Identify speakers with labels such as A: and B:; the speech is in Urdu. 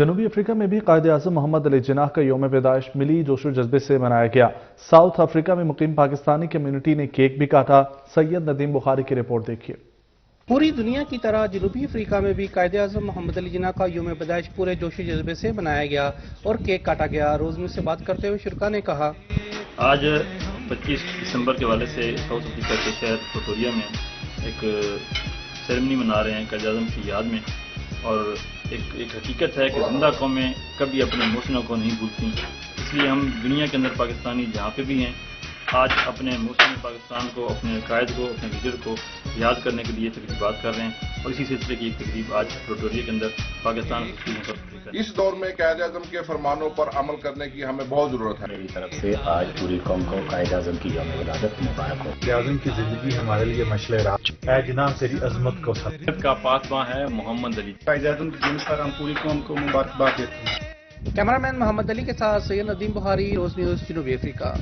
A: جنوبی افریقہ میں بھی قائد اعظم محمد علی جناح کا یوم پیدائش ملی جوش و جذبے سے منایا گیا۔ ساؤتھ افریقہ میں مقیم پاکستانی کمیونٹی نے کیک بھی کاٹا۔ سید ندیم بخاری کی رپورٹ دیکھیے۔
B: پوری دنیا کی طرح جنوبی افریقہ میں بھی قائد اعظم محمد علی جناح کا یوم پیدائش پورے جوش و جذبے سے منایا گیا اور کیک کاٹا گیا۔ روز نیوز سے بات کرتے ہوئے شرکا نے کہا،
C: آج 25 دسمبر کے حوالے سے ساؤتھ افریقہ کے شہر پریٹوریا میں ایک سیریمنی منا رہے ہیں قائد اعظم کی یاد میں، اور ایک حقیقت ہے کہ زندہ قومیں کبھی اپنے موسموں کو نہیں بھولتی، اس لیے ہم دنیا کے اندر پاکستانی جہاں پہ بھی ہیں آج اپنے موسم پاکستان کو، اپنے قائد کو، اپنے لیڈر کو یاد کرنے کے لیے تقریبات کر رہے ہیں، اور اسی سلسلے کی ایک تقریب آج پریٹوریا کے اندر پاکستان
D: اس دور میں قائد اعظم کے فرمانوں پر عمل کرنے کی ہمیں بہت ضرورت ہے۔
E: میری طرف سے آج پوری قوم کو قائد اعظم کی یوم ولادت مبارک ہو۔
F: قائد اعظم کی زندگی ہمارے لیے مشعل راہ، اے جناب تیری عظمت کو
C: کا پاسباں ہے محمد علی۔
G: قائد اعظم کی جنت پر ہم پوری قوم کو مبارکباد دیتے ہیں۔
B: کیمرہ مین محمد علی کے ساتھ سید ندیم بخاری، روز نیوز، جنوبی افریقہ۔